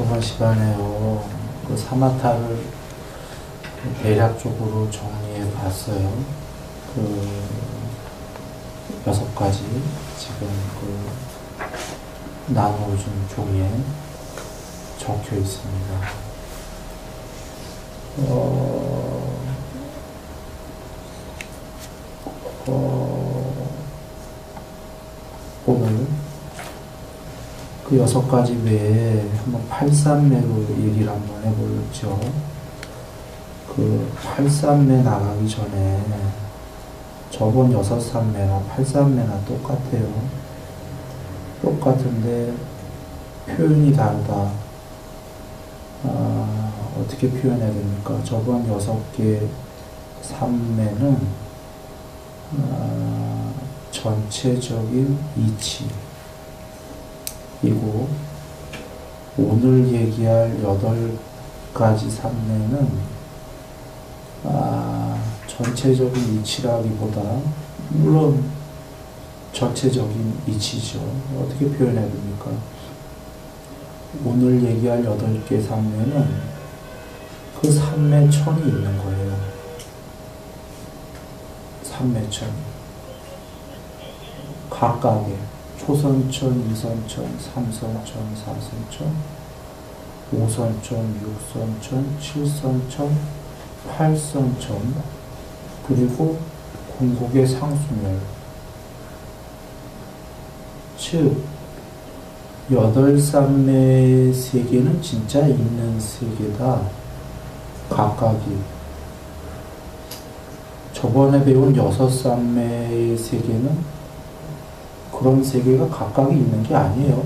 저번 시간에요, 그 사마타를 대략적으로 정리해 봤어요. 그 6가지 지금 그 나눠준 종이에 적혀 있습니다. 오늘 그 6가지 외에 한번 8산매로 얘기를 한번 해보죠. 그 8산매 나가기 전에 저번 6산매나 8산매나 똑같아요. 똑같은데 표현이 다르다. 어떻게 표현해야 됩니까? 저번 6개 산매는 전체적인 이치이고, 오늘 얘기할 8가지 산매는 전체적인 이치라기보다 물론 전체적인 이치죠. 어떻게 표현해야 됩니까? 오늘 얘기할 8개 산매는 그 산매천이 있는 거예요. 산매천이 각각의 초선천, 이선천, 삼선천, 사선천, 오선천, 육선천, 칠선천, 팔선천, 그리고 궁극의 상수멸. 즉 8산매 세계는 진짜 있는 세계다. 각각이. 저번에 배운 6산매의 세계는 그런 세계가 각각이 있는 게 아니에요.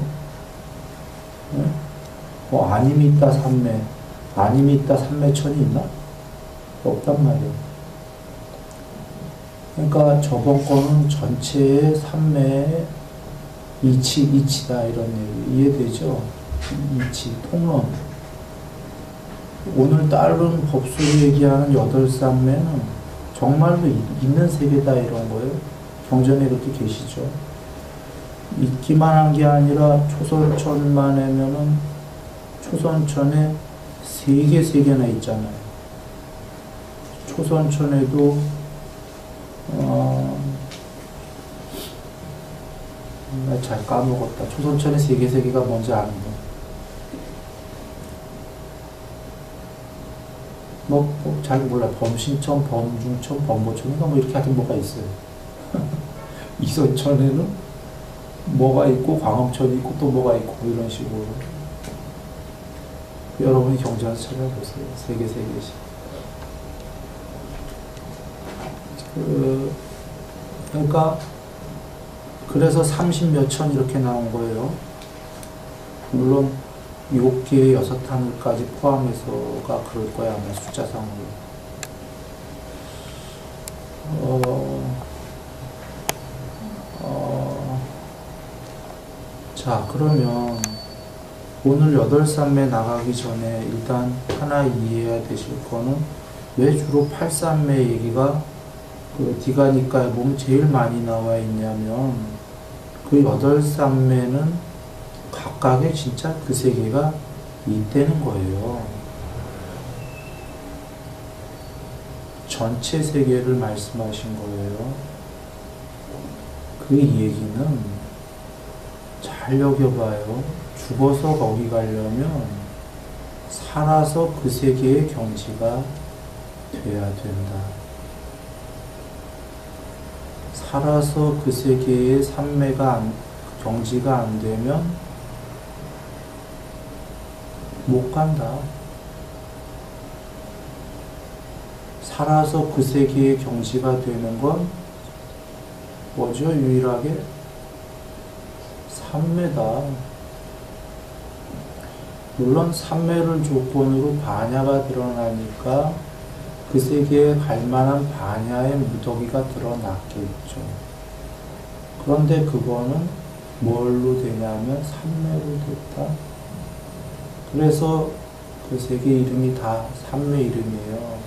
뭐 아니미따 산매, 아니미따 산매천이 있나? 없단 말이에요. 그러니까 저번 거는 전체의 산매의 이치다 이런 얘기 이해되죠? 이치, 통론. 오늘 다른 법수로 얘기하는 8산매는 정말로 있는 세계다 이런 거예요. 경전에 그렇게 계시죠. 있기만 한 게 아니라 초선천만 하면은 초선천에 3개나 있잖아요. 초선천에도 나 잘 까먹었다. 초선천에 3개가 뭔지 아는데. 잘 몰라. 범신천, 범중천, 범보천인가 뭐 이렇게 하여튼 뭐가 있어요. 이선천에는 뭐가 있고, 광음천이 있고, 또 뭐가 있고, 뭐 이런 식으로. 여러분이 경전에서 찾아보세요. 3개씩. 그러니까, 그래서 30몇 천 이렇게 나온 거예요. 물론, 6개, 6하늘까지 포함해서가 그럴 거야, 아마 숫자상으로. 자, 그러면 오늘 8산매 나가기 전에 일단 하나 이해해야 되실 거는 왜 주로 8산매 얘기가 그 디가니까에 보면 제일 많이 나와 있냐면 그 8산매는 각각의 진짜 그 세계가 있다는 거예요. 전체 세계를 말씀하신 거예요. 그 얘기는 잘 여겨봐요. 죽어서 거기 가려면 살아서 그 세계의 경지가 돼야 된다. 살아서 그 세계의 경지가 안 되면 못 간다. 살아서 그 세계의 경지가 되는 건 뭐죠? 유일하게 산매다. 물론 산매를 조건으로 반야가 드러나니까 그 세계에 갈 만한 반야의 무더기가 드러났겠죠. 그런데 그거는 뭘로 되냐면 산매로 됐다. 그래서 그 세계 이름이 다 산매 이름이에요.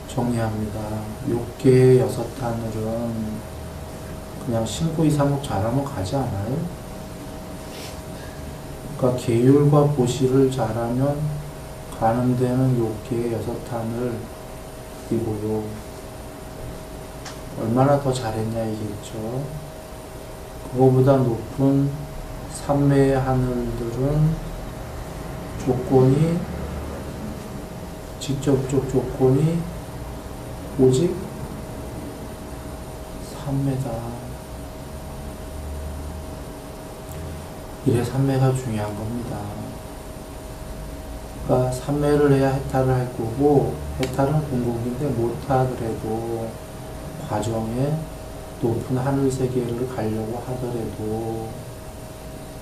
정리합니다. 6개 6하늘은 그냥 신구 이사목 잘하면 가지 않아요? 그러니까 계율과 보시를 잘하면 가는 데는 요게 6탄을 이고요. 얼마나 더 잘했냐 이겠죠. 그거보다 높은 삼매의 하늘들은 조건이, 직접적 조건이 오직 삼매다. 이래 삼매가 중요한 겁니다. 그러니까 삼매를 해야 해탈을 할 거고, 해탈은 궁극인데 못하더라도 과정에 높은 하늘 세계를 가려고 하더라도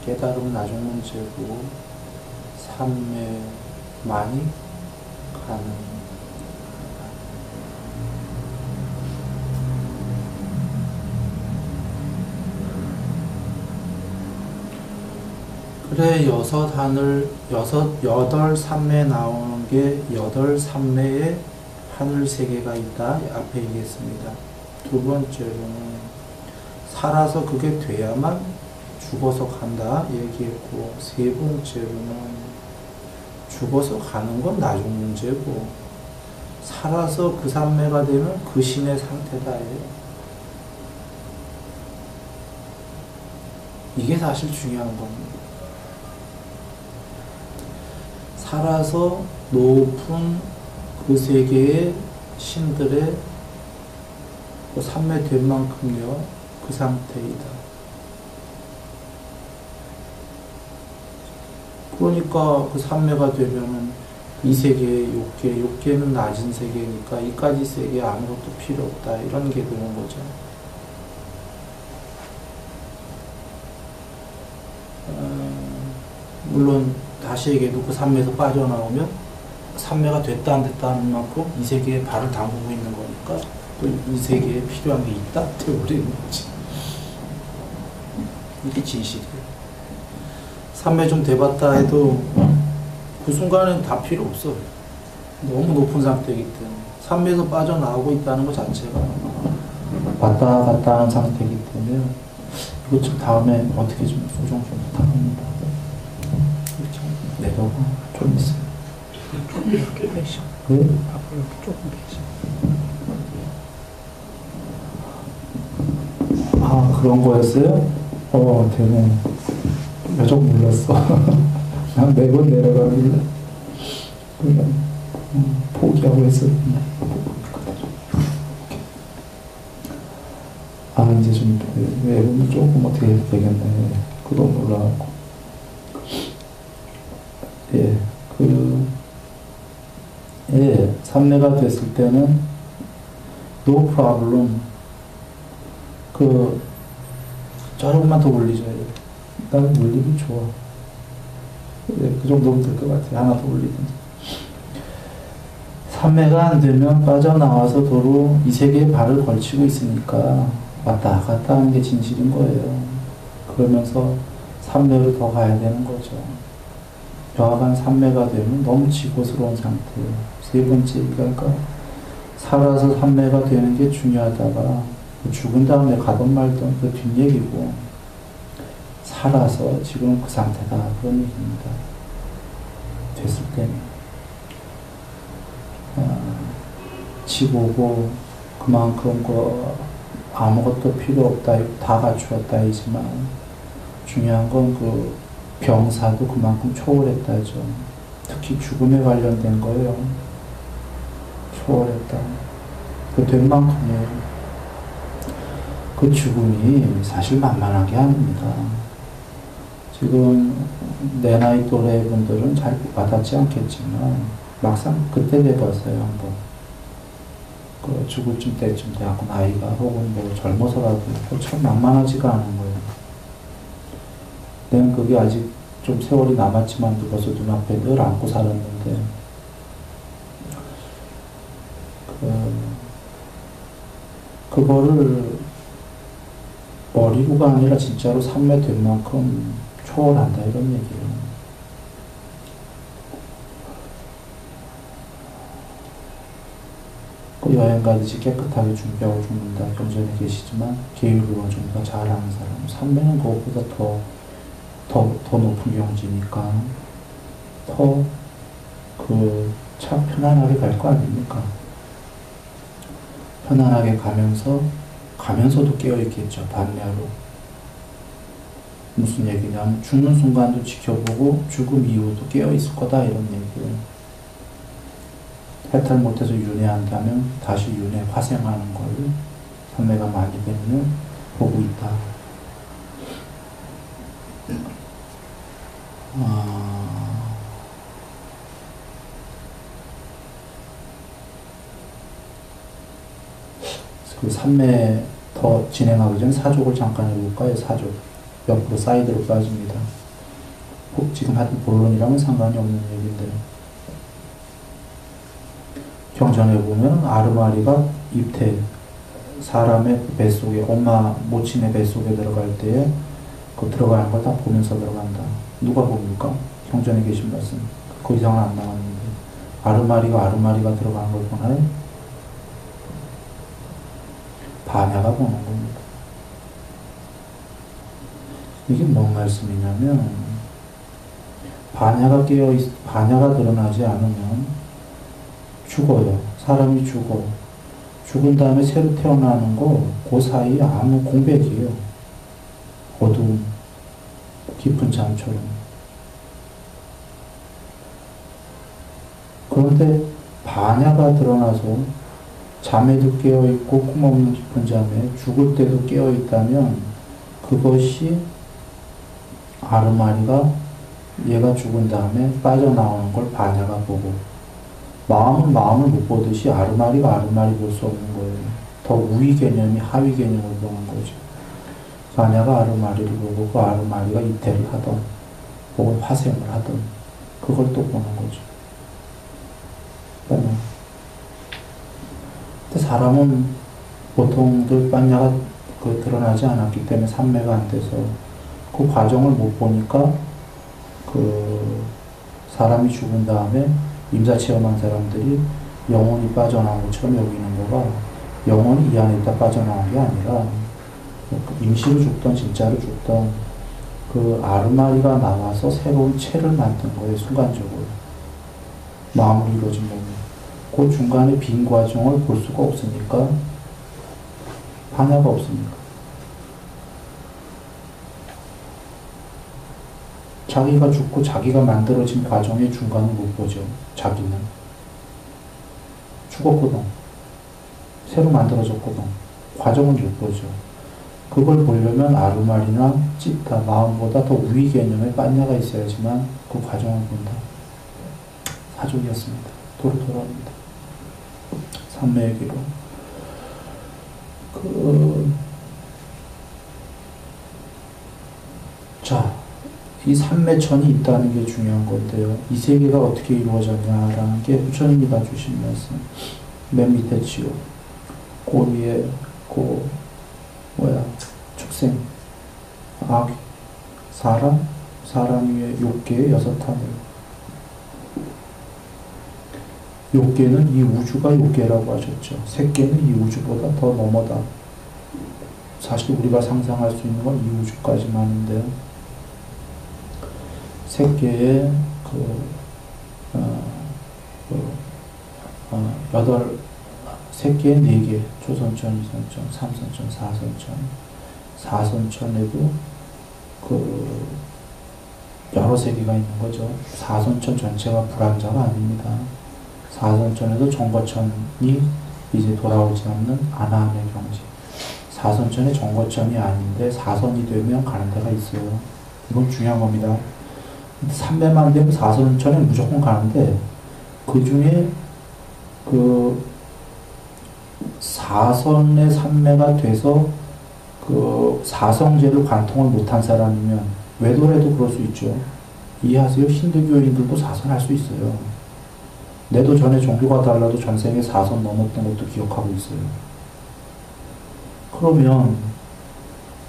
깨달음은 나중 문제고 삼매만이 가능. 그래, 여덟 삼매 나오는 게 여덟 삼매의 하늘 세계가 있다. 앞에 얘기했습니다. 두 번째로는 살아서 그게 돼야만 죽어서 간다 얘기했고, 세 번째로는 죽어서 가는 건 나중 문제고, 살아서 그 삼매가 되면 그 신의 상태다예요. 이게 사실 중요한 겁니다. 살아서 높은 그 세계의 신들의 그 삼매 된 만큼요, 그 상태이다. 그러니까 그 삼매가 되면은 이 세계의 욕계는 낮은 세계니까 이까지 세계 아무것도 필요 없다. 이런 게 되는 거죠. 물론 다시 얘기해도 그 삼매에서 빠져나오면 삼매가 됐다 안 됐다 하는 만큼 이 세계에 발을 담그고 있는 거니까 또 이 세계에 필요한 게 있다 되어버리는 거지. 이게 진실이에요. 삼매 좀 돼봤다 해도 그 순간엔 다 필요 없어요. 너무 높은 상태이기 때문에. 삼매에서 빠져나오고 있다는 것 자체가 왔다 갔다 하는 상태이기 때문에 이것 좀 다음에 어떻게 좀 수정 좀 부탁합니다. 이렇게 내려가 좀 있어요. 조금 이렇게 빼시. 네? 앞으로 이렇게 조금 빼시. 아, 그런 거였어요? 되네. 좀 몰랐어. 난 매번 내려가길래 그냥 포기하고 했었는데. 아, 이제 좀 매번 조금 어떻게 해도 되겠네. 그거 몰라갖고. 삼매가 됐을 때는 no problem. 조금만 더 올리줘야 돼. 나는 올리기 좋아. 그 정도면 될 것 같아. 하나 더 올리든지. 삼매가 안 되면 빠져나와서 도로 이 세계에 발을 걸치고 있으니까 왔다 갔다 하는 게 진실인 거예요. 그러면서 삼매로 더 가야 되는 거죠. 여하간 삼매가 되면 너무 지고스러운 상태예요. 세 번째, 그러니까 살아서 삼매가 되는 게 중요하다가 죽은 다음에 가던 말던 그 뒷얘기고, 살아서 지금 그 상태다 그런 얘기입니다. 됐을 때는 지고고 그만큼 아무것도 필요 없다, 다 갖추었다 이지만 중요한 건 그 병사도 그만큼 초월했다죠. 특히 죽음에 관련된 거예요. 초월했다. 그 된 만큼이에요. 그 죽음이 사실 만만한 게 아닙니다. 지금 내 나이 또래 분들은 잘 와닿지 않겠지만 막상 그때 돼봤어요. 한번 죽을 때쯤 돼갖고 나이가 혹은 뭐 젊어서라도 참 만만하지가 않은 거예요. 내가 그게 아직 좀 세월이 남았지만 벌써 눈앞에 늘 안고 살았는데 그거를 머리로가 아니라 진짜로 삼매 된 만큼 초월한다 이런 얘기예요. 그 여행 가듯이 깨끗하게 준비하고 죽는다 경전에 계시지만 계율로 좀 더 잘하는 사람, 삼매는 그것보다 더 더 높은 경지니까 더 참 편안하게 갈 거 아닙니까? 편안하게 가면서도 깨어있겠죠. 반대로. 무슨 얘기냐면 죽는 순간도 지켜보고 죽음 이후도 깨어있을 거다 이런 얘기예요. 해탈 못해서 윤회한다면 다시 윤회 화생하는 걸 선배가 많이 되면 보고 있다. 그 삼매 더 진행하기 전 사족을 잠깐 해볼까요? 사족. 옆으로 사이드로 빠집니다. 지금 하여튼 본론이랑은 상관이 없는 얘기인데. 경전에 보면 아르마리가 입태, 사람의 뱃속에, 엄마 모친의 뱃속에 들어갈 때에 그 들어가는 걸 다 보면서 들어간다. 누가 봅니까? 경전에 계신 말씀. 그 이상은 안 나왔는데. 아르마리가 들어가는 걸 보나요? 반야가 보는 겁니다. 이게 뭔 말씀이냐면, 반야가 드러나지 않으면 죽어요. 사람이 죽어. 죽은 다음에 새로 태어나는 거, 그 사이에 아무 공백이에요. 어두운, 깊은 잠처럼. 그런데 반야가 드러나서 잠에도 깨어있고 꿈없는 깊은 잠에 죽을 때도 깨어있다면 그것이 아르마리가 얘가 죽은 다음에 빠져나오는 걸 반야가 보고, 마음은 마음을 못 보듯이 아르마리가 아르마리 볼 수 없는 거예요. 더 우위 개념이 하위 개념을 보는 거죠. 반야가 아르마리를 보고 그 아르마리가 이태를 하던 혹은 화생을 하던 그걸 또 보는 거죠. 근데 사람은 보통들 반야가 드러나지 않았기 때문에 삼매가 안 돼서 그 과정을 못 보니까 사람이 죽은 다음에 임사 체험한 사람들이 영혼이 빠져나온 것처럼 여기는 거가 영혼이 이 안에 있다 빠져나온 게 아니라 임시로 죽던 진짜로 죽던 그 아르마리가 나와서 새로운 체를 만든 거예요. 순간적으로. 마음으로 이루어진 몸이. 그 중간에 빈 과정을 볼 수가 없으니까 반야가 없으니까. 자기가 죽고 자기가 만들어진 과정의 중간을 못 보죠. 자기는. 죽었거든. 새로 만들어졌거든. 과정을 못 보죠. 그걸 보려면 아르마리나 찌타, 마음보다 더 우위 개념의 반야가 있어야지만 그 과정을 본다. 사족이었습니다. 돌아옵니다. 삼매 얘기로. 자, 이 삼매천이 있다는 게 중요한 건데요. 이 세계가 어떻게 이루어졌냐라는 게 부처님이 다 주신 말씀. 맨 밑에 지옥, 그 위에 축생, 악, 사람 위에 욕계의 6하늘. 욕계는 이 우주가 욕계라고 하셨죠. 색계는 이 우주보다 더 넘어다. 사실 우리가 상상할 수 있는 건 이 우주까지만인데요. 색계의 색계의 4개, 조선천, 이선천, 삼선천, 사선천. 사선천에도 여러 세계가 있는 거죠. 사선천 전체가 불암자가 아닙니다. 사선천에도 정거천이 이제 돌아오지 않는 아나함의 경지. 사선천이 정거천이 아닌데 사선이 되면 가는 데가 있어요. 이건 중요한 겁니다. 삼매만 되면 사선천에 무조건 가는데 그 중에 사선의 삼매가 돼서 사성제를 관통을 못한 사람이면 외도라도 그럴 수 있죠. 이해하세요? 힌두교인들도 사선할 수 있어요. 내도 전에 종교가 달라도 전생에 사선 넘었던 것도 기억하고 있어요. 그러면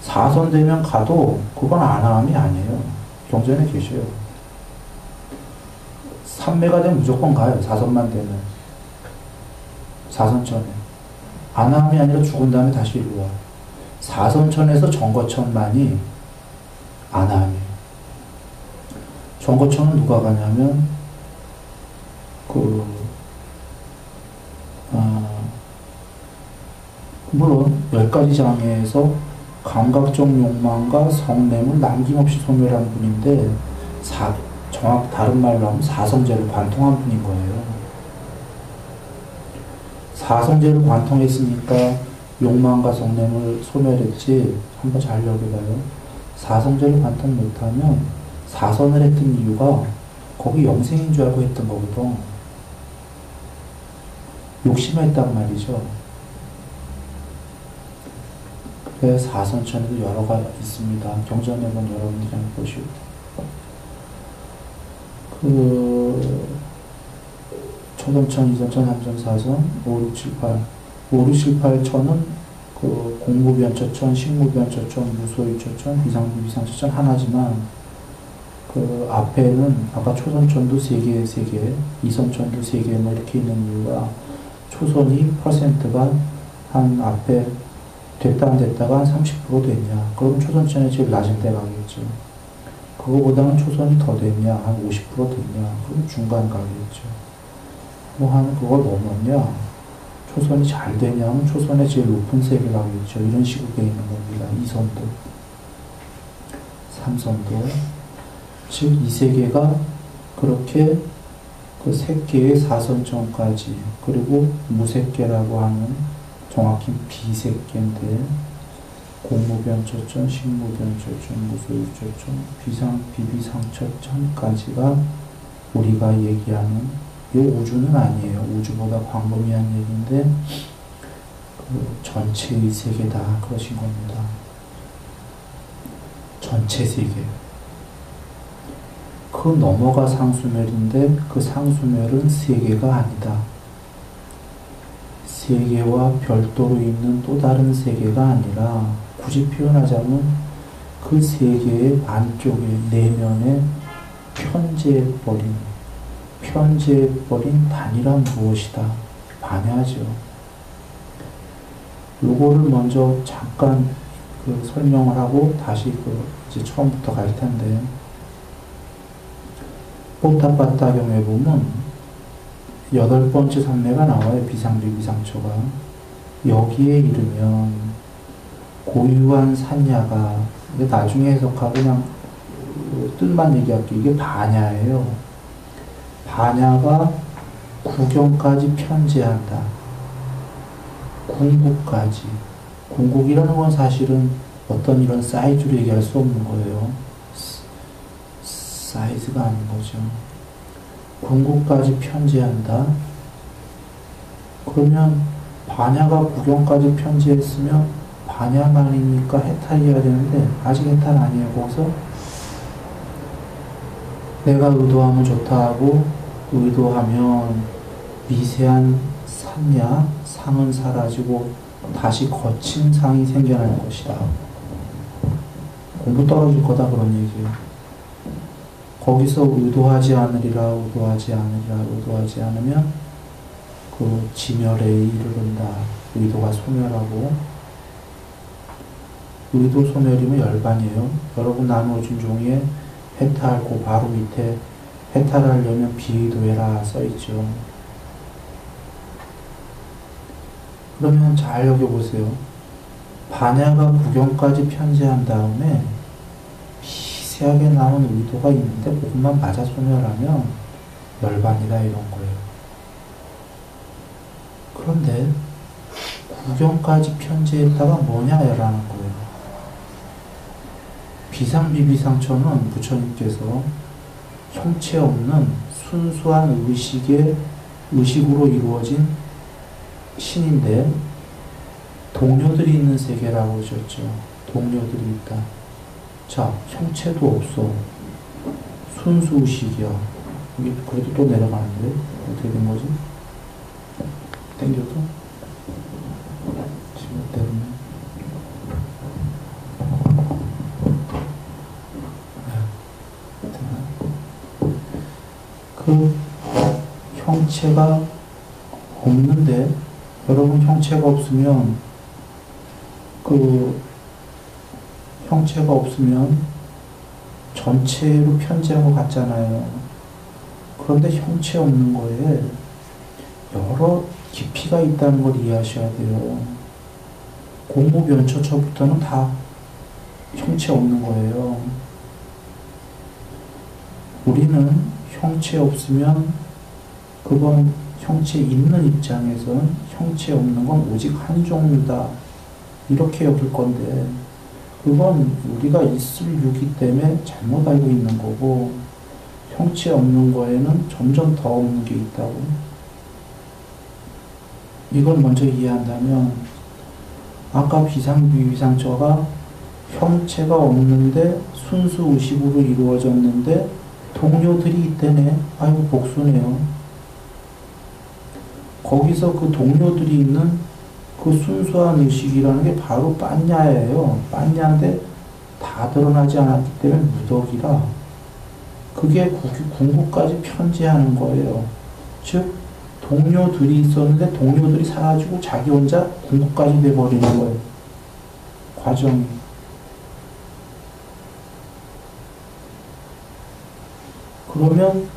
사선 되면 가도 그건 아나함이 아니에요. 경전에 계셔요. 삼매가 되면 무조건 가요. 사선만 되면. 사선천에. 아나함이 아니라 죽은 다음에 다시 일로 와. 사선천에서 정거천만이 아나함이에요. 정거천은 누가 가냐면 물론 10가지 장애에서 감각적 욕망과 성냄을 남김없이 소멸한 분인데 정확 다른 말로 하면 사성제를 관통한 분인 거예요. 사성제를 관통했으니까 욕망과 성냄을 소멸했지. 한번 잘 여겨봐요. 사성제를 관통 못하면 사선을 했던 이유가 거기 영생인 줄 알고 했던 거거든. 욕심했단 말이죠. 그래 사선천에도 여러 가지 있습니다. 경전해본 여러분들이 한번 보시고. 초선천, 이선천, 삼선사선, 5, 6, 7, 8. 5, 6, 7, 8천은 공무변처천, 식무변처천, 무소유처천, 비상비상처천 하나지만 앞에는 아까 초선천도 3개, 3개, 이선천도 3개 뭐 이렇게 있는 이유가 초선이 퍼센트가 한 앞에 됐다 안 됐다가 한 30% 됐냐. 그러면 초선천이 제일 낮은 데 가겠죠. 그거보다는 초선이 더 됐냐. 한 50% 됐냐. 그럼 중간 가겠죠. 그걸 넘었냐. 초선이 잘 되냐면 초선의 제일 높은 세계 가겠죠. 이런 식으로 되어 있는 겁니다. 2선도, 3선도. 즉, 이 세계가 그렇게 그 새끼의 4선천까지, 그리고 무새끼라고 하는 정확히 비새끼인데, 공무변처천, 식무변처천, 무소유처천, 비비상처천까지가 우리가 얘기하는 이 우주는 아니에요. 우주보다 광범위한 얘기인데, 전체의 세계다. 그러신 겁니다. 전체 세계. 그 너머가 상수멸인데 그 상수멸은 세계가 아니다. 세계와 별도로 있는 또 다른 세계가 아니라 굳이 표현하자면 그 세계의 안쪽에 내면에 편재해버린 단위란 무엇이다. 반야죠. 요거를 먼저 잠깐 설명을 하고 다시 이제 처음부터 갈 텐데, 뽀타빠따경에 보면 8번째 산매가 나와요. 비상비비상처가. 여기에 이르면 고유한 산야가, 나중에 해석하고 그냥 뜻만 얘기할게요. 이게 반야예요. 반야가 구경까지 편재한다. 궁극까지. 궁극이라는 건 사실은 어떤 이런 사이즈로 얘기할 수 없는 거예요. 사이즈가 아닌 거죠. 궁극까지 편재한다. 그러면 반야가 구경까지 편재했으면 반야만이니까 해탈이어야 되는데 아직 해탈 아니에요. 거기서 내가 의도하면 좋다 하고 의도하면 미세한 산야, 상은 사라지고 다시 거친 상이 생겨날 것이다. 공부 떨어질 거다 그런 얘기예요. 거기서 의도하지 않으면 그 지멸에 이르른다. 의도가 소멸하고, 의도 소멸이면 열반이에요. 여러분 나누어진 종이에 해탈 그 바로 밑에 해탈하려면 비의도해라 써있죠. 그러면 잘 여겨보세요. 반야가 구경까지 편재한 다음에 미세하게 나온 의도가 있는데 그것만 맞아 소멸하면 열반이다 이런 거예요. 그런데 구경까지 편재했다가 뭐냐라는 거예요. 비상비비상처는 부처님께서 형체 없는 순수한 의식으로 이루어진 신인데 동료들이 있는 세계라고 하셨죠. 동료들이 있다. 자, 형체도 없어. 순수 의식이야. 이게 그래도 또 내려가는데 어떻게 된 거지? 땡겨도? 지금 때문에. 그 형체가 없는데, 여러분 형체가 없으면 전체로 편지한 것 같잖아요. 그런데 형체 없는 거에 여러 깊이가 있다는 걸 이해하셔야 돼요. 공무변초초부터는 다 형체 없는 거예요. 우리는 형체 없으면 그건 형체 있는 입장에서는 형체 없는 건 오직 한 종류다. 이렇게 여길 건데 그건 우리가 있을 유기 때문에 잘못 알고 있는 거고 형체 없는 거에는 점점 더 없는 게 있다고. 이걸 먼저 이해한다면 아까 비상비위상처가 형체가 없는데 순수 의식으로 이루어졌는데 동료들이 있대네. 아이고 복수네요. 거기서 그 동료들이 있는 그 순수한 의식이라는 게 바로 빤냐예요. 빤냐인데 다 드러나지 않았기 때문에 무덕이라 그게 궁극까지 편지하는 거예요. 즉 동료들이 있었는데 동료들이 사라지고 자기 혼자 궁극까지 돼버리는 거예요. 과정이. 그러면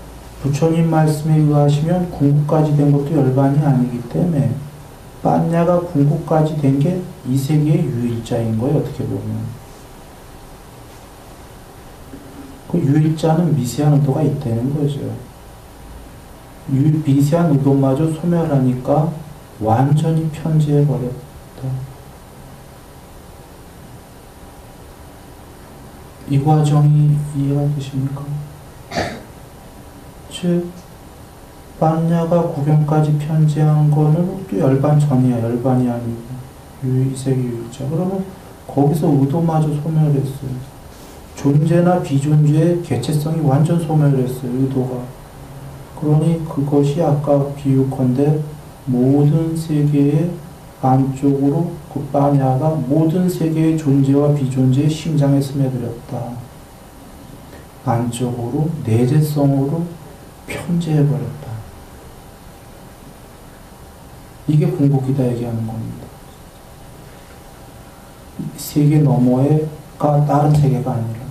부처님 말씀에 의하시면 궁극까지 된 것도 열반이 아니기 때문에 빤냐가 궁극까지 된 게 이 세계의 유일자인 거예요. 어떻게 보면. 그 유일자는 미세한 의도가 있다는 거죠. 미세한 의도마저 소멸하니까 완전히 편지해버렸다. 이 과정이 이해가 되십니까? 즉 빤냐가 구경까지 편지한 거는 또 열반 전이야. 열반이 아니고 유일세계 유일자. 그러면 거기서 의도마저 소멸했어요. 존재나 비존재의 개체성이 완전 소멸했어요. 의도가. 그러니 그것이 아까 비유컨대 모든 세계의 안쪽으로 그 빤냐가 모든 세계의 존재와 비존재의 심장에 스며들었다. 안쪽으로 내재성으로 편재해버렸다. 이게 궁극이다 얘기하는 겁니다. 세계 너머에가 다른 세계가 아니라.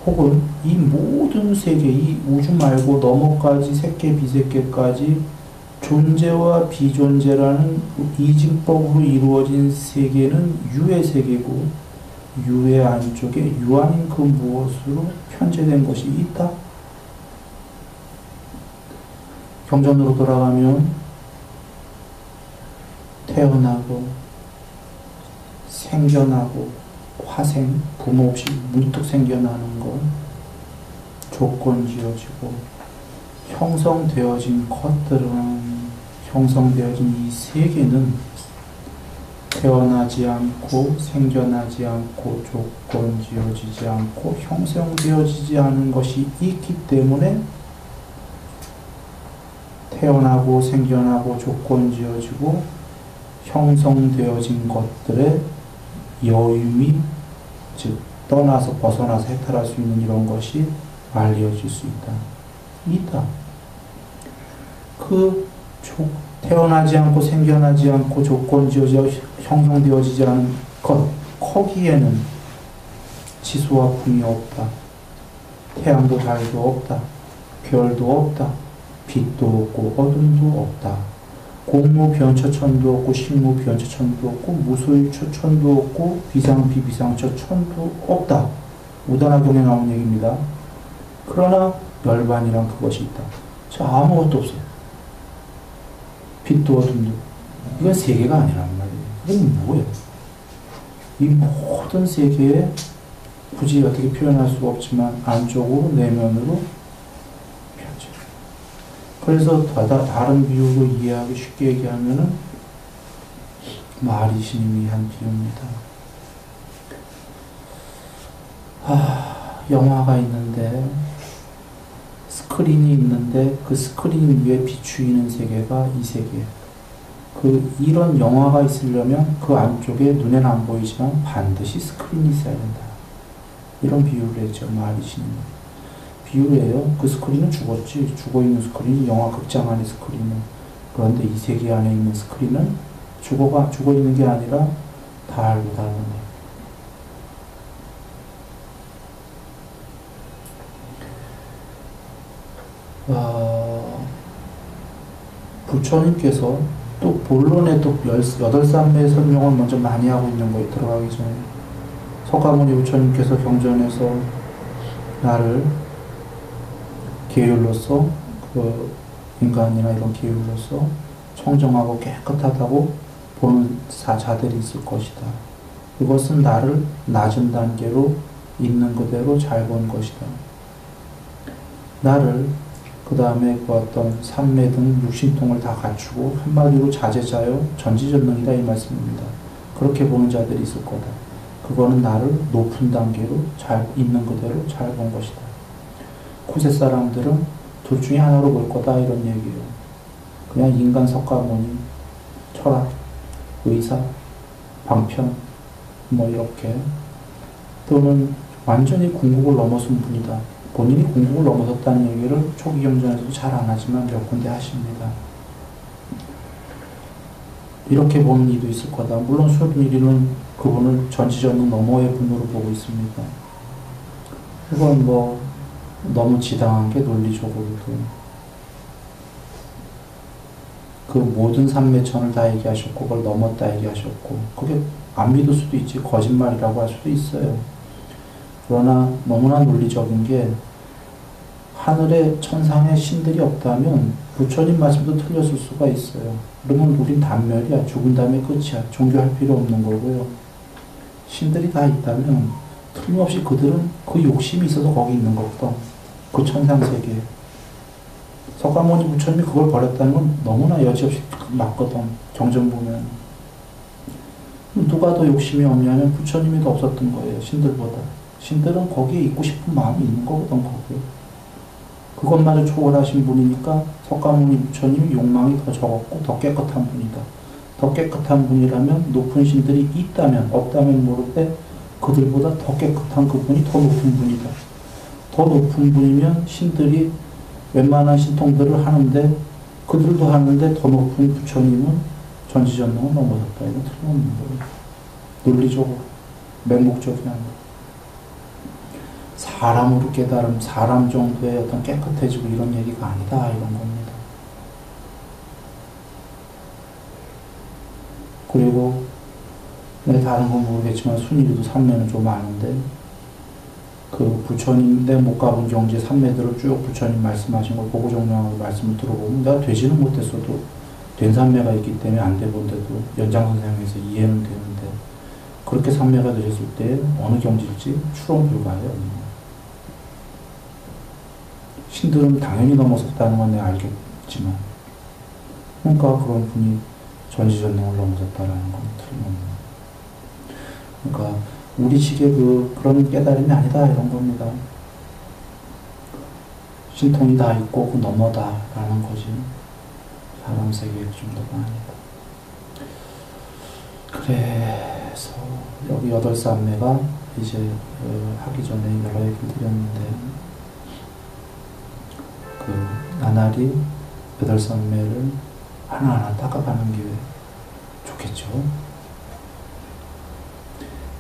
혹은 이 모든 세계, 이 우주 말고 너머까지 색계 비색계까지 존재와 비존재라는 이증법으로 이루어진 세계는 유의 세계고 유의 안쪽에 유아인 그 무엇으로 편재된 것이 있다. 경전으로 돌아가면 태어나고 생겨나고 화생, 부모 없이 문득 생겨나는 것, 조건 지어지고 형성되어진 것들은 형성되어진 이 세계는 태어나지 않고 생겨나지 않고 조건 지어지지 않고 형성되어지지 않은 것이 있기 때문에 태어나고 생겨나고 조건 지어지고 형성되어진 것들의 여유미, 즉 떠나서 벗어나서 해탈할 수 있는 이런 것이 알려질 수 있다. 있다. 그 태어나지 않고 생겨나지 않고 조건 지어져 형성되어지지 않은 것, 거기에는 지수와 풍이 없다. 태양도 달도 없다. 별도 없다. 빛도 없고 어둠도 없다. 공무변처천도 없고 식무변처천도 없고 무소유처천도 없고 비상비비상처천도 없다. 우다나경에 나온 얘기입니다. 그러나 열반이란 그것이 있다. 자, 아무것도 없어요. 빛도 어둠도. 이건 세계가 아니란 말이에요. 이건 뭐예요? 이 모든 세계에 굳이 어떻게 표현할 수가 없지만 안쪽으로 내면으로 펼쳐. 그래서 다른 비유로 이해하기 쉽게 얘기하면은 마리스님이 한 비유입니다. 영화가 있는데 스크린이 있는데 그 스크린 위에 비추이는 세계가 이 세계. 이런 영화가 있으려면 그 안쪽에 눈에는 안 보이지만 반드시 스크린이 있어야 된다. 이런 비유를 했죠. 마리스님. 비유예요. 그 스크린은 죽었지. 죽어있는 스크린이 영화 극장 안의 스크린은. 그런데 이 세계 안에 있는 스크린은 죽어있는 게 아니라 다 알고 다르네. 부처님께서 또 본론에 또 8산매의 설명을 먼저 많이 하고 있는 거에 들어가기 전에 석가모니 부처님께서 경전에서 나를 계율로서 그 인간이나 이런 계율로서 청정하고 깨끗하다고 보는 자들이 있을 것이다. 이것은 나를 낮은 단계로 있는 그대로 잘 본 것이다. 나를 그 다음에 그 어떤 삼매 등 육신통을 다 갖추고 한마디로 자제자요 전지전능이다 이 말씀입니다. 그렇게 보는 자들이 있을 거다. 그거는 나를 높은 단계로 잘 있는 그대로 잘 본 것이다. 구세 사람들은 둘 중에 하나로 볼 거다 이런 얘기예요. 그냥 인간 석가모니, 철학, 의사, 방편 뭐 이렇게 또는 완전히 궁극을 넘어선 분이다. 본인이 궁극을 넘어섰다는 얘기를 초기 경전에서도 잘 안 하지만 몇 군데 하십니다. 이렇게 보는 이도 있을 거다. 물론 수일이는 그분을 전지전능 너머의 분으로 보고 있습니다. 이건 뭐 너무 지당한 게 논리적으로도 그 모든 삼매천을 다 얘기하셨고 그걸 넘었다 얘기하셨고 그게 안 믿을 수도 있지 거짓말이라고 할 수도 있어요. 그러나 너무나 논리적인 게 하늘에 천상에 신들이 없다면 부처님 말씀도 틀렸을 수가 있어요. 그러면 우린 단멸이야. 죽은 다음에 끝이야. 종교할 필요 없는 거고요. 신들이 다 있다면 틀림없이 그들은 그 욕심이 있어서 거기 있는 거거든. 그 천상세계에. 석가모니 부처님이 그걸 버렸다는 건 너무나 여지없이 맞거든. 경전 보면. 누가 더 욕심이 없냐면 부처님이 더 없었던 거예요. 신들보다. 신들은 거기에 있고 싶은 마음이 있는 거거든. 거기에. 그것마저 초월하신 분이니까 석가모니 부처님이 욕망이 더 적었고 더 깨끗한 분이다. 더 깨끗한 분이라면 높은 신들이 있다면 없다면 모르되 그들보다 더 깨끗한 그분이 더 높은 분이다. 더 높은 분이면 신들이 웬만한 신통들을 하는데 그들도 하는데 더 높은 부처님은 전지전능을 넘어섰다. 이건 틀림없는 거예요. 논리적으로 맹목적이 아니라 사람으로 깨달음, 사람 정도의 어떤 깨끗해지고 이런 얘기가 아니다 이런 겁니다. 그리고 다른 건 모르겠지만 순위도 삼매는 좀 아는데 그 부처님 내 못 가본 경지 삼매들을 쭉 부처님 말씀하신 걸 보고 정명하고 말씀을 들어보면 내가 되지는 못했어도 된 삼매가 있기 때문에 안 돼본데도 연장선상에서 이해는 되는데 그렇게 삼매가 되셨을 때 어느 경지일지 추론 불가해요. 신들은 당연히 넘어섰다는 건 내가 알겠지만 그러니까 그런 분이 전지전능을 넘어섰다라는 건 틀림없는 그러니까 우리식의 그런 깨달음이 아니다 이런 겁니다. 신통이 다 있고 그 너머다라는 거지 사람 세계의 정도가 아니다. 그래서 여기 8산매가 이제 하기 전에 여러 얘기를 드렸는데 그 나날이 8산매를 하나하나 닦아가는 게 좋겠죠.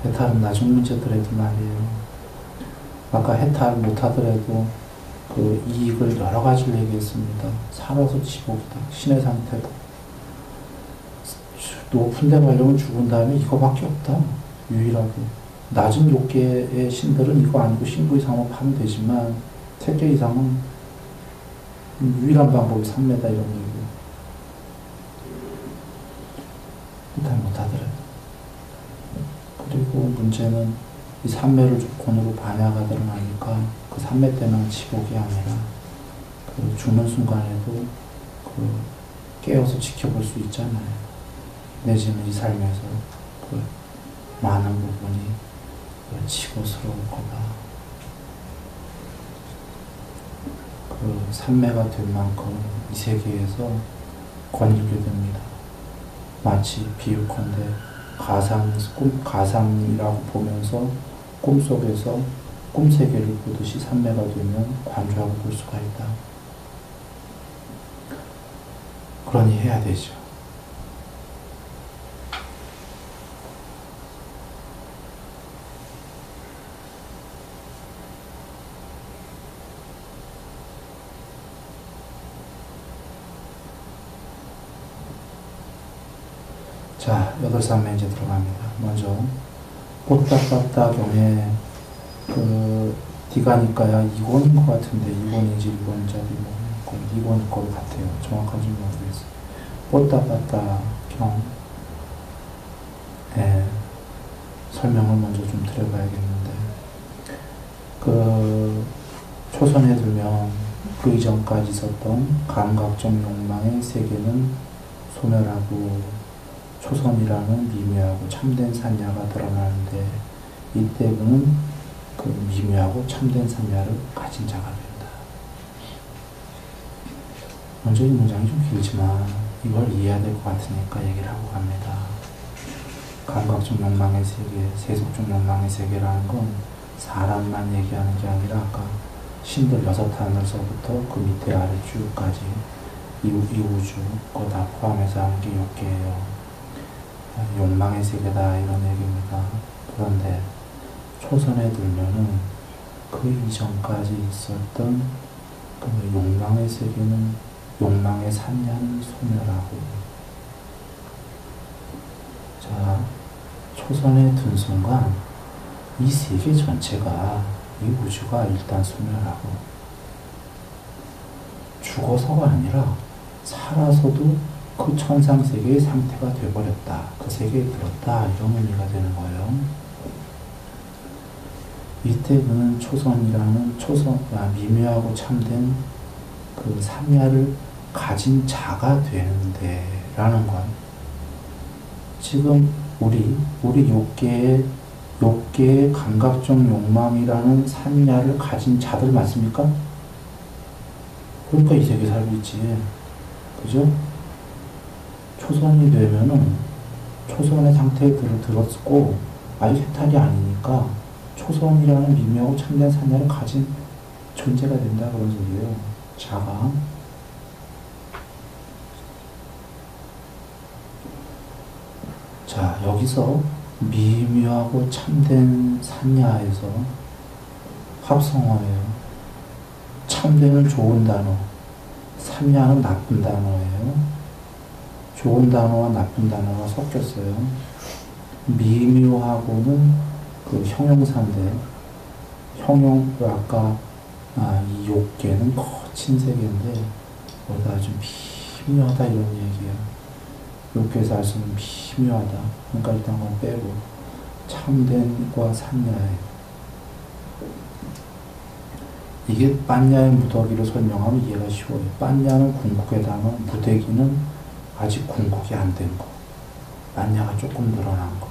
해탈은 나중 문제더라도 말이에요. 아까 해탈 못하더라도 그 이익을 여러 가지를 얘기했습니다. 살아서 지복이다. 신의 상태다. 높은 데 가려면 죽은 다음에 이거밖에 없다. 유일하게. 낮은 욕계의 신들은 이거 아니고 신부 이상으로 하면 되지만 세계 이상은 유일한 방법이 삼매다 이런 얘기예요. 일단 못하더라도. 그리고 문제는 이 삼매를 조건으로 반야가 드러나니까 그 삼매 때문에 지복이 아니라 그 죽는 순간에도 그 깨어서 지켜볼 수 있잖아요. 내지는 이 삶에서 그 많은 부분이 치고스러울 거다. 그 삼매가 된 만큼 이 세계에서 거닐게 됩니다. 마치 비유컨대 가상이라고 보면서 꿈속에서 꿈세계를 보듯이 삼매가 되면 관조하고 볼 수가 있다. 그러니 해야 되죠. 자, 8산매 이제 들어갑니다. 먼저 뽀따빠따 경에 디가니까야 2권인 것 같은데 2권인지 1권짜리 뭐 2권일 것 같아요. 정확한지 모르겠어요. 뽀따빠따 경에 설명을 먼저 좀 드려봐야겠는데 초선에 들면 그 이전까지 있었던 감각적 욕망의 세계는 소멸하고 초선이라는 미묘하고 참된 산야가 드러나는데 이때 그는 그 미묘하고 참된 산야를 가진 자가 된다. 먼저 이 문장이 좀 길지만 이걸 이해해야 될 것 같으니까 얘기를 하고 갑니다. 감각적 욕망의 세계, 세속적 욕망의 세계라는 건 사람만 얘기하는 게 아니라 아까 신들 6하늘서부터 그 밑에 아래 쭉까지 이 우주 그거 다 포함해서 하는 게 욕계예요. 욕망의 세계다 이런 얘기입니다. 그런데 초선에 들면은 그 이전까지 있었던 그 욕망의 세계는 욕망의 산야는 소멸하고 자 초선에 든 순간 이 세계 전체가 이 우주가 일단 소멸하고 죽어서가 아니라 살아서도 그 천상세계의 상태가 되어버렸다. 그 세계에 들었다. 이런 의미가 되는 거예요. 이때 그는 초선이라는 미묘하고 참된 그 삼야를 가진 자가 되는데 라는 건 지금 우리 욕계의 감각적 욕망이라는 삼야를 가진 자들 맞습니까? 그러니까 이 세계 살고 있지. 그죠? 초선이 되면은 초선의 상태에 들었고 아직 해탈이 아니니까 초선이라는 미묘하고 참된 산야를 가진 존재가 된다 그런 소리예요. 자가. 자, 여기서 미묘하고 참된 산야에서 합성어예요. 참되는 좋은 단어, 산야는 나쁜 단어예요. 좋은 단어와 나쁜 단어가 섞였어요. 미묘하고는 그 형용사인데, 아까 이 욕계는 거친 세계인데, 뭐다 좀 미묘하다 이런 얘기예요. 욕계에서 알 수 있는 미묘하다. 그러니까 일단 그건 빼고, 참된과 산야예요. 이게 빤야의 무더기를 설명하면 이해가 쉬워요. 빤야는 궁극의 단어, 무대기는 아직 궁극이 안 된 거. 빤야가 조금 늘어난 거.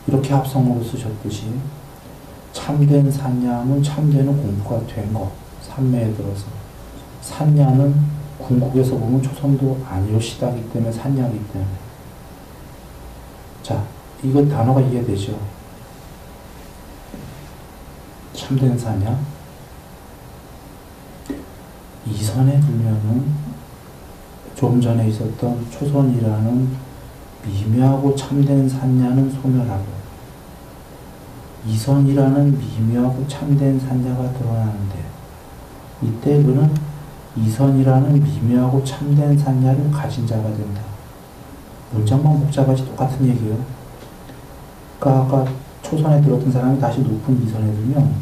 이렇게 합성어로 쓰셨듯이 참된 산야는 참되는 공부가 된 거. 산매에 들어서. 산야는 궁극에서 보면 초선도 아니요 시다기 때문에 산야기 때문에. 자, 이거 단어가 이해되죠? 참된 산야. 이선에 들면은 좀 전에 있었던 초선이라는 미묘하고 참된 산야는 소멸하고 이선이라는 미묘하고 참된 산야가 드러나는데 이때 그는 이선이라는 미묘하고 참된 산야를 가진 자가 된다. 문장만 복잡하지 똑같은 얘기예요. 그러니까 아까 초선에 들었던 사람이 다시 높은 이선에 들면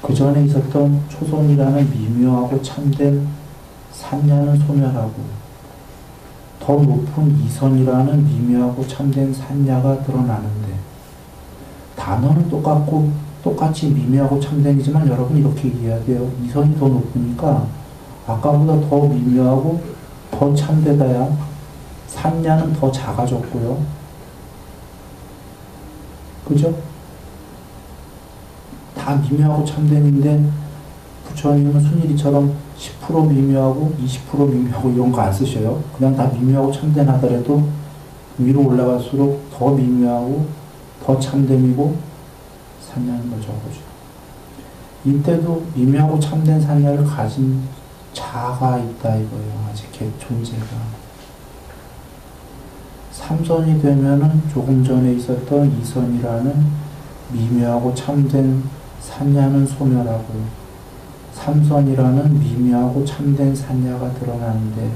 그 전에 있었던 초선이라는 미묘하고 참된 산야는 소멸하고 더 높은 이선이라는 미묘하고 참된 산야가 드러나는데 단어는 똑같고 똑같이 미묘하고 참된이지만 여러분 이렇게 이해해야 돼요. 이선이 더 높으니까 아까보다 더 미묘하고 더 참되다야 산야는 더 작아졌고요. 그죠? 다 미묘하고 참된인데 부처님은 순일이처럼 10% 미묘하고 20% 미묘하고 이런 거 안 쓰셔요. 그냥 다 미묘하고 참된하더라도 위로 올라갈수록 더 미묘하고 더 참됨이고 산야는 걸 적어줘. 이때도 미묘하고 참된 산야를 가진 자가 있다 이거예요. 아직 존재가. 삼선이 되면은 조금 전에 있었던 이선이라는 미묘하고 참된 산야는 소멸하고 삼선이라는 미묘하고 참된 산야가 드러나는데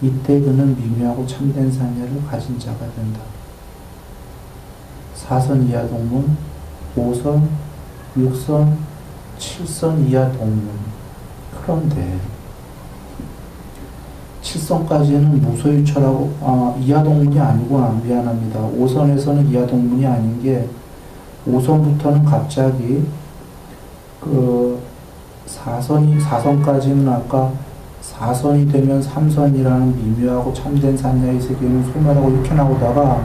이때 그는 미묘하고 참된 산야를 가진 자가 된다. 4선 이하 동문, 5선, 6선, 7선 이하 동문. 그런데 7선까지는 무소유처라고, 이하 동문이 아니구나. 미안합니다. 5선에서는 이하 동문이 아닌 게 5선부터는 갑자기 4선까지는 아까 4선이 되면 3선이라는 미묘하고 참된 산야의 세계는 소멸하고 이렇게 나오다가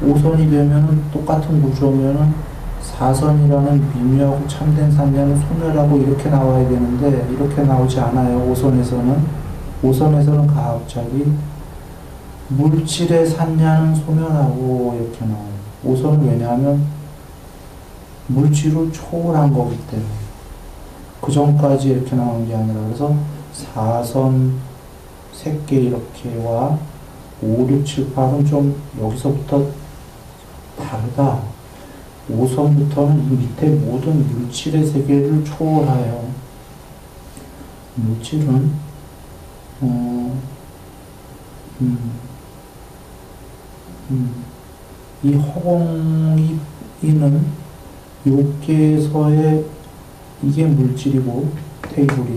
5선이 되면은 똑같은 구조면은 4선이라는 미묘하고 참된 산야는 소멸하고 이렇게 나와야 되는데 이렇게 나오지 않아요. 5선에서는 갑자기 물질의 산야는 소멸하고 이렇게 나와요. 5선은 왜냐하면 물질을 초월한 거기 때문에 그 전까지 이렇게 나온 게 아니라 그래서 4선 3개 이렇게와 5, 6, 7, 8은 좀 여기서부터 다르다. 5선부터는 이 밑에 모든 물질의 세계를 초월하여 물질은 이 허공이 있는 요계에서의 이게 물질이고 테이블이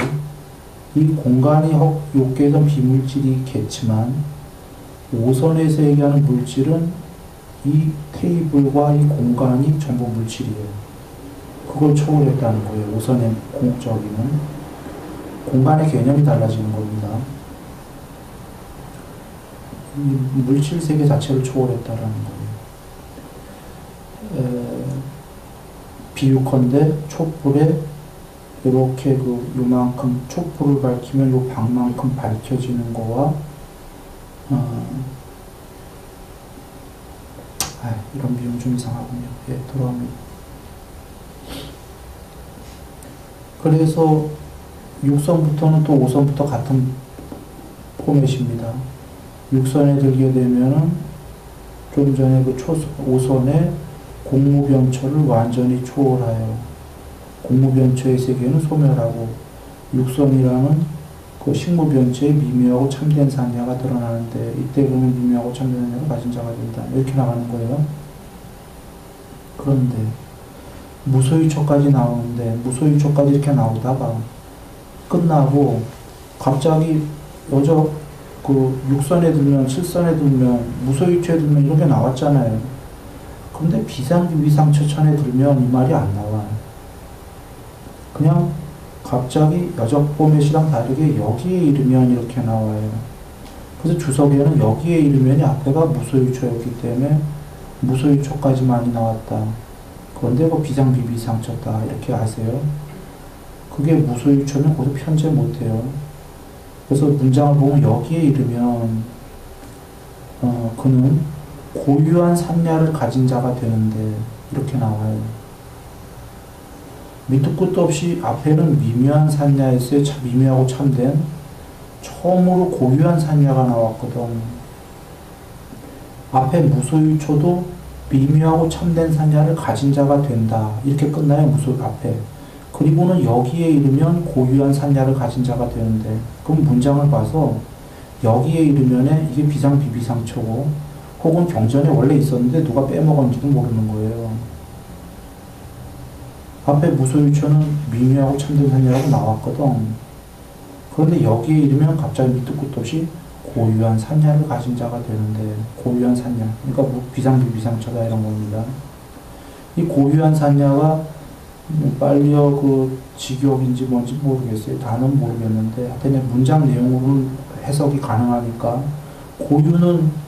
이 공간이 요계에서 비물질이겠지만 5선에서 얘기하는 물질은 이 테이블과 이 공간이 전부 물질이에요. 그걸 초월했다는 거예요. 5선의 공적이는 공간의 개념이 달라지는 겁니다. 이 물질 세계 자체를 초월했다는 거예요. 비유컨대 촛불에 이렇게 요만큼 촛불을 밝히면 요 방만큼 밝혀지는 거와 이런 비유는 좀 이상하군요. 예, 돌아옵니다. 그래서 6선부터는 또 5선부터 같은 포맷입니다. 6선에 들게 되면은 좀 전에 5선의 공무변처를 완전히 초월하여 공무변처의 세계는 소멸하고 6선이라는 그 식무변처의 미묘하고 참된 산야가 드러나는데 이때 그는 미묘하고 참된 산야를 가진 자가 된다. 이렇게 나가는 거예요. 그런데 무소유처까지 나오는데 무소유처까지 이렇게 나오다가 끝나고 갑자기 여저 6선에 들면 7선에 들면 무소유처에 들면 이렇게 나왔잖아요. 근데 비상비비상처천에 들면 이 말이 안 나와요. 그냥 갑자기 여적 포맷이랑 다르게 여기에 이르면 이렇게 나와요. 그래서 주석에는 여기에 이르면이 앞에가 무소유처였기 때문에 무소유처까지 많이 나왔다. 그런데 비상비비상처다. 이렇게 아세요. 그게 무소유처면 거기서 편제 못해요. 그래서 문장을 보면 여기에 이르면 그는 고유한 산야를 가진 자가 되는데 이렇게 나와요. 밑도 끝도 없이 앞에는 미묘한 산야였어요. 미묘하고 참된 처음으로 고유한 산야가 나왔거든. 앞에 무소유처도 미묘하고 참된 산야를 가진 자가 된다. 이렇게 끝나요. 앞에. 그리고는 여기에 이르면 고유한 산야를 가진 자가 되는데 그럼 문장을 봐서 여기에 이르면에 이게 비상비비상처고 혹은 경전에 원래 있었는데 누가 빼먹었는지도 모르는 거예요. 앞에 무소유처는 미묘하고 참된 산야라고 나왔거든. 그런데 여기에 이르면 갑자기 밑도 끝도 없이 고유한 산야를 가진 자가 되는데 고유한 산야, 그러니까 비상비비상처다 이런 겁니다. 이 고유한 산야가 빨리어 직역인지 뭔지 모르겠어요. 단어는 모르겠는데 하여튼 문장 내용으로는 해석이 가능하니까 고유는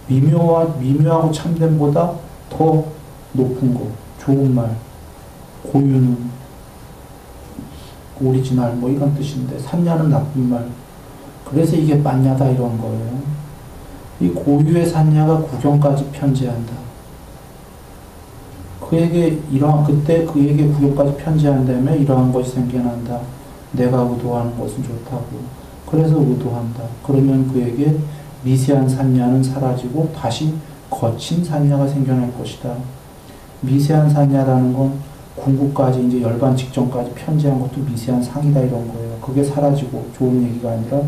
미묘하고 참된보다 더 높은 거, 좋은 말. 고유는 오리지널 뭐 이런 뜻인데 산야는 나쁜 말. 그래서 이게 빤야다 이런 거예요. 이 고유의 산야가 구경까지 편지한다. 그때 그에게 구경까지 편지한다면 이러한 것이 생겨난다. 내가 의도하는 것은 좋다고. 그래서 의도한다. 그러면 그에게 미세한 산야는 사라지고 다시 거친 산야가 생겨날 것이다. 미세한 산야라는 건 궁극까지 이제 열반 직전까지 편지한 것도 미세한 상이다 이런 거예요. 그게 사라지고 좋은 얘기가 아니라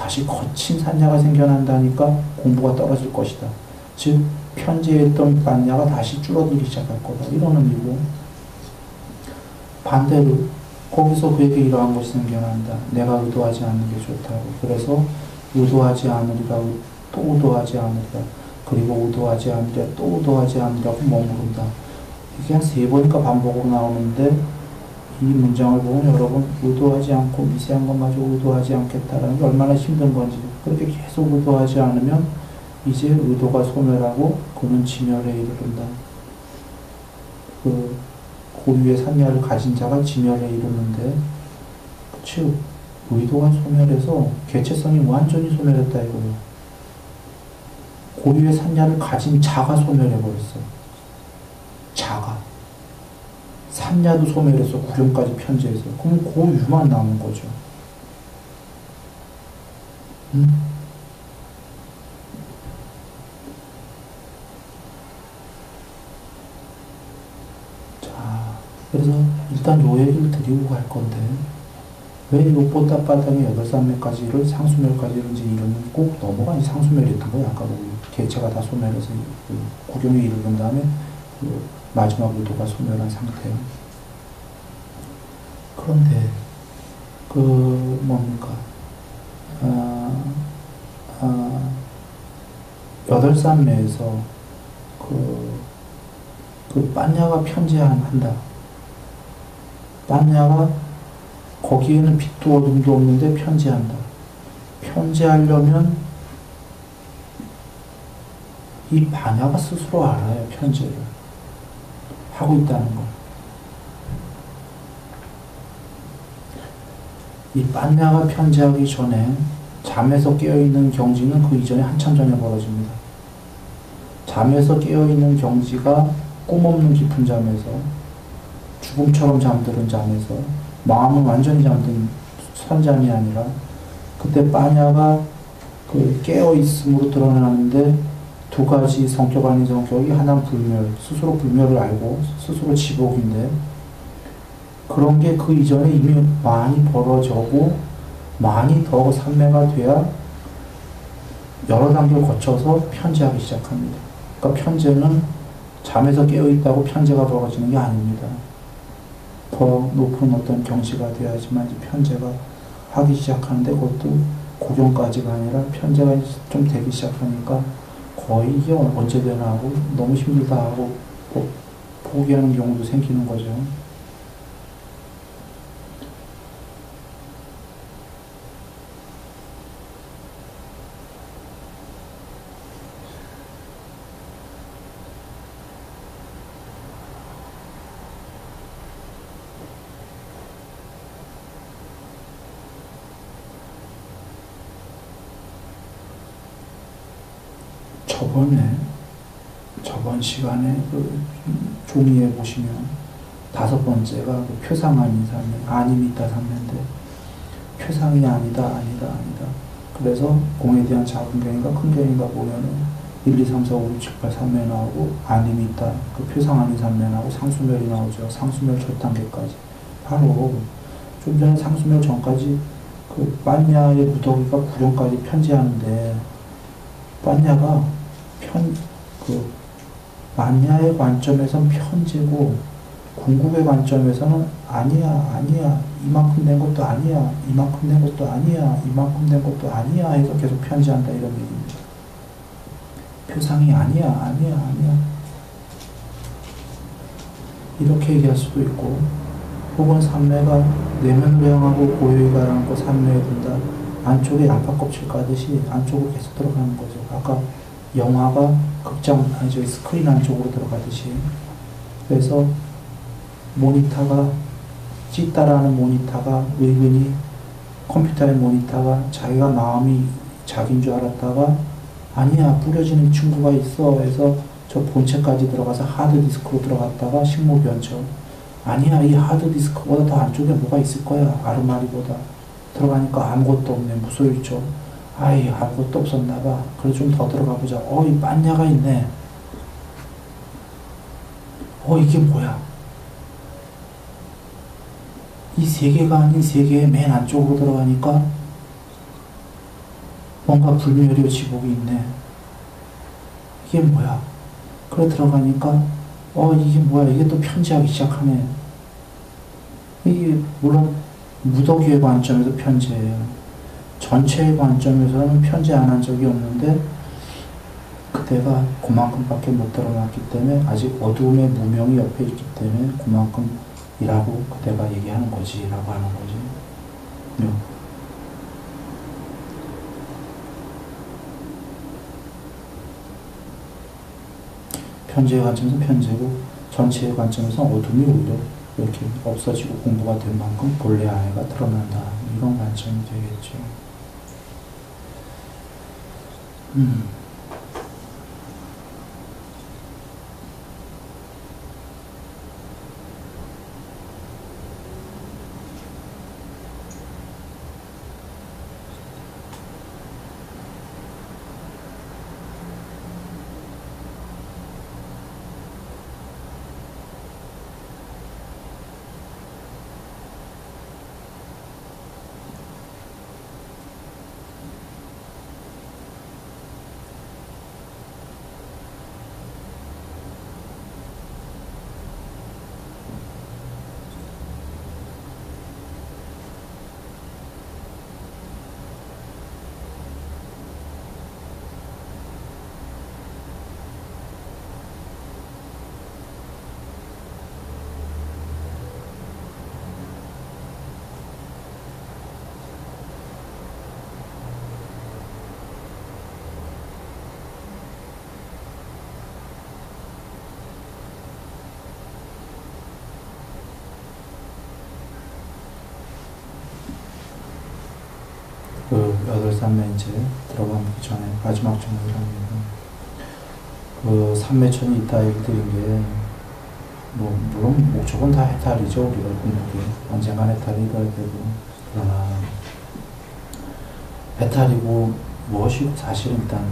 다시 거친 산야가 생겨난다니까 공부가 떨어질 것이다. 즉 편재에 있던 반야가 다시 줄어들기 시작할 거다. 이런 의미고, 반대로 거기서 그에게 이러한 것이 생겨난다. 내가 의도하지 않는 게 좋다고. 그래서 의도하지 않으리라, 또 의도하지 않으리라, 그리고 의도하지 않으리라, 또 의도하지 않으리라고 머무른다. 이게 한 3번인가 반복으로 나오는데, 이 문장을 보면 여러분, 의도하지 않고 미세한 것마저 의도하지 않겠다라는 게 얼마나 힘든 건지, 그렇게 계속 의도하지 않으면 이제 의도가 소멸하고 그는 지멸에 이르른다. 그 고유의 산야를 가진 자가 지멸에 이르는데, 즉 의도가 소멸해서 개체성이 완전히 소멸했다 이거예요. 고유의 산야를 가진 자가 소멸해버렸어. 자가. 산야도 소멸해서 구룡까지 편재해서. 그럼 고유만 남은 거죠. 자, 그래서 일단 요 얘기를 드리고 갈 건데, 왜 요보다 바닥의 8산매까지를 상수멸까지를 이제 이루면 꼭 넘어가니 상수멸이었던 거예요. 아까 보고 개체가 다 소멸해서 그 구룡에 이르는 다음에 그 마지막 의도가 소멸한 상태예요. 그런데 그 뭡니까? 8산매에서 그 빤야가 편재한다. 빤야가 거기에는 빛도 어둠도 없는데 편재한다. 편재하려면 이 반야가 스스로 알아요. 편재를 하고 있다는 걸. 이 빤야가 편재하기 전에 잠에서 깨어있는 경지는 그 이전에 한참 전에 벌어집니다. 잠에서 깨어있는 경지가 꿈없는 깊은 잠에서, 죽음처럼 잠드는 잠에서, 마음은 완전히 잠든 선잠이 아니라, 그때 빤야가 그 깨어있음으로 드러나는데, 두 가지 성격 아닌 성격이, 하나는 불멸, 스스로 불멸을 알고 스스로 지복인데, 그런 게 그 이전에 이미 많이 벌어져고 많이 더 산매가 돼야 여러 단계를 거쳐서 편재하기 시작합니다. 그러니까 편재는 잠에서 깨어있다고 편재가 벌어지는 게 아닙니다. 더 높은 어떤 경지가 돼야지만 이제 편재가 하기 시작하는데, 그것도 고경까지가 아니라 편재가 좀 되기 시작하니까 거의 이게 언제 되나 하고 너무 힘들다 하고 포기하는 경우도 생기는 거죠. 저번 시간에 그 종이에 보시면 5번째가 그 표상 아닌 삶, 아님이 있다 삶인데, 표상이 아니다. 그래서 공에 대한 작은 경인가 큰 경인가 보면은 1, 2, 3, 4, 5, 6, 7, 8, 3매 나오고, 아님이 있다. 그 표상 아닌 삶매 나오고, 상수멸이 나오죠. 상수멸 첫 단계까지. 바로 좀 전에 상수멸 전까지 그 빤야의 무더기가 구룡까지 편재하는데, 빤야가 만야의 관점에서는 편재고, 궁극의 관점에서는 아니야, 이만큼 된 것도 아니야, 이만큼 된 것도 아니야, 이만큼 된 것도 아니야 해서 계속 편재한다, 이런 얘기입니다. 표상이 아니야. 이렇게 얘기할 수도 있고, 혹은 산매가 내면을 향하고 고요히 가라앉고 산매에 든다. 안쪽에 양파 껍질 까듯이 안쪽으로 계속 들어가는 거죠. 아까 영화가 스크린 안쪽으로 들어가듯이. 그래서 모니터가, 찌따라는 모니터가 의근히 컴퓨터의 모니터가 자기가 마음이 자기인 줄 알았다가, 아니야, 뿌려지는 친구가 있어 해서 저 본체까지 들어가서 하드디스크로 들어갔다가 식모변처, 아니야, 이 하드디스크보다 더 안쪽에 뭐가 있을 거야, 아르마리보다. 들어가니까 아무것도 없네, 무소유죠. 아이, 아무것도 없었나봐. 그래, 좀 더 들어가 보자. 이 빤야가 있네. 이게 뭐야? 이 세계가 아닌 세계의 맨 안쪽으로 들어가니까 뭔가 불멸의 지복이 있네. 이게 뭐야? 그래 들어가니까 이게 뭐야? 이게 또 편지하기 시작하네. 이게 물론 무더기의 관점에서 편지예요. 전체의 관점에서는 편지 안 한 적이 없는데 그때가 그만큼밖에 못 드러났기 때문에 아직 어두움의 무명이 옆에 있기 때문에 그만큼이라고 그때가 얘기하는 거지 라고 하는 거지. 편지의 관점에서 편지고 전체의 관점에서 어둠이 오히려 이렇게 없어지고 공부가 된 만큼 본래 아이가 드러난다. 이런 관점이 되겠죠. 그 8산매 이제 들어가기 전에 마지막 정리랍니다. 그 산매천이 있다 얘기드린 게 물론 목적은 다 해탈이죠. 우리가 공부기 언젠간 해탈이 돼야 되고, 그러나 해탈이고 무엇이고 사실은 일단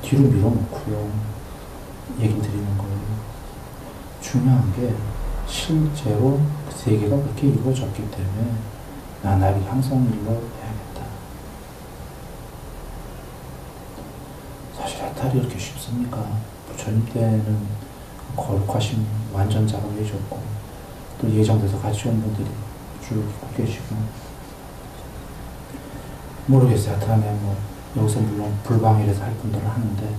뒤로 밀어놓고요 얘기 드리는 거예요. 중요한 게 실제로 그 세계가 그렇게 이루어졌기 때문에 나날이 향상일로 해야겠다. 사실 해탈이 이렇게 쉽습니까? 부처님 때는 거룩하신 완전 작업을 해줬고, 또 예정돼서 같이 온 분들이 쭉 있고 계시고, 모르겠어요. 다음에 여기서 물론 불방일에서 할 분들은 하는데,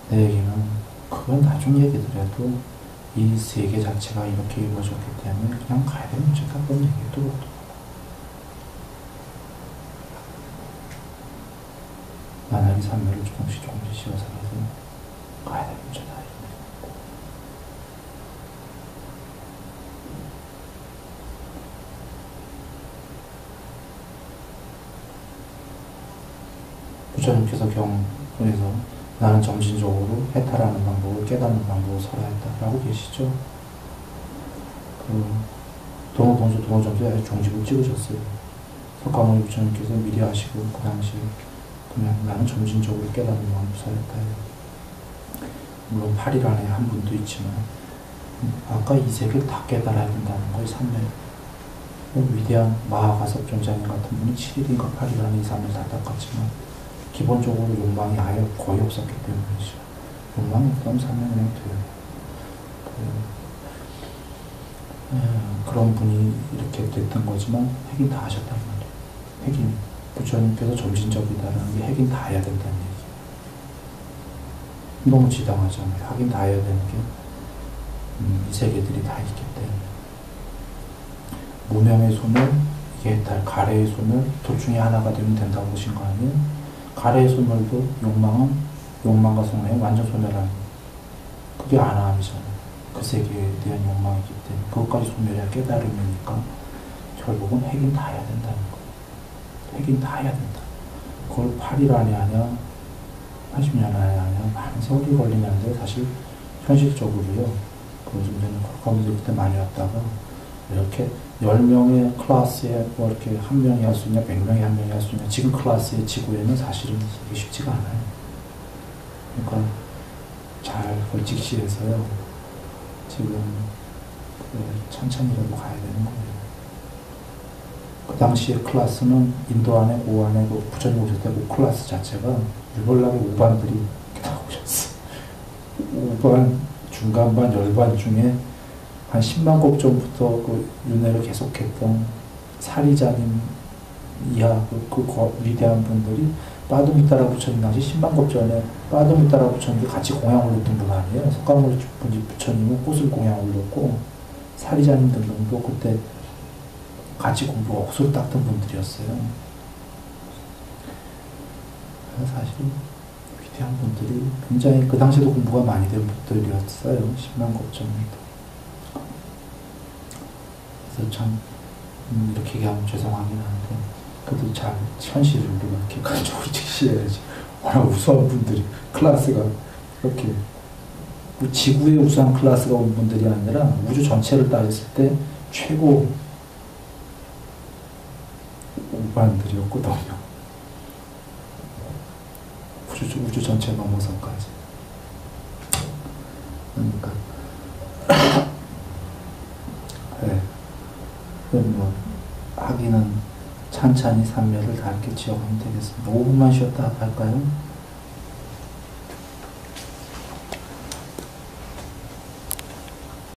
내 얘기는 그건 나중 얘기더라도 이 세계 자체가 이렇게 이루어졌기 때문에 그냥 가야 되는 문제가 그런 얘기도 나날이 산매를 조금씩 씌워서 가야 되는 문제다. 부처님께서 경에서 나는 점진적으로 해탈하는 방법을 깨닫는 방법을 설하였다라고 계시죠. 도노점수에 종집을 찍으셨어요. 석가모니 부처님께서 미리 하시고 그 당시에 그냥 나는 점진적으로 깨닫는 방법을 설했다. 물론 8일 안에 한 분도 있지만 아까 이 세계를 다 깨달아야 된다는 거예요. 3년 위대한 마하가섭 전장님 같은 분이 7일인가 8일 안에 이 삶을 다 닦았지만 기본적으로 욕망이 아예 거의 없었기 때문이죠. 욕망이 없다면 살면 그냥 돼요. 그런 분이 이렇게 됐던 거지만 핵인 다 하셨단 말이에요. 핵인 부처님께서 점진적이다라는 게 핵인 다 해야 된다는 얘기예요. 너무 지당하잖아요. 하긴 다 해야 되는 게 이 세계들이 다 있기 때문에. 무명의 소멸, 이게 가래의 소멸, 둘 중에 하나가 되면 된다고 보신 거 아니에요? 가래의 소멸도 욕망은 욕망과 성향이 완전 소멸하는, 그게 아나함이잖아요. 그 세계에 대한 욕망이기 때문에 그것까지 소멸해야 깨달음이니까 결국은 핵인 다 해야 된다는 거예요. 핵인 다 해야 된다. 그걸 8일 안에 하냐 80년 안에 하냐 많은 세월이 걸리는데, 사실 현실적으로요, 그 좀 전에 거기서 그때 많이 왔다가 이렇게 10명의 클래스에 이렇게 한 명이 할 수 있냐, 100명이 한 명이 할 수 있냐, 지금 클래스의 지구에는 사실은 이게 쉽지가 않아요. 그러니까 잘 그걸 직시해서요, 지금 천천히라도 가야 되는 거예요. 그 당시에 클래스는 인도 안에 그 안에 그 부처님 오실 때 그 클래스 자체가 유벌나게 우반들이 나오셨어. 우반, 중간반, 열반 중에 한 10만 곱 전부터 그 윤회를 계속했던 사리자님 이하 그 위대한 분들이 빠두미따라 부처님 당시 10만 곱 전에 빠두미따라 부처님도 같이 공양 올렸던 분 아니에요. 석가모니 부처님은 꽃을 공양 올렸고 사리자님 등등도 그때 같이 공부 억수로 닦던 분들이었어요. 사실 위대한 분들이 굉장히 그 당시에도 공부가 많이 된 분들이었어요. 10만 곱 전에도. 그래서 참 이렇게 얘기하면 죄송하긴 한데 그래도 잘 현실을 우리가 이렇게 가지고 직시해야지. 워낙 우수한 분들이 클래스가 이렇게 지구의 우수한 클래스가 온 분들이 아니라 우주 전체를 따졌을 때 최고 우반들이었거든요. 우주 전체 넘어서까지. 그러니까 네. 뭐 하기는 찬찬히 삼매를 다 이렇게 지어가면 되겠습니다. 5분만 쉬었다 할까요?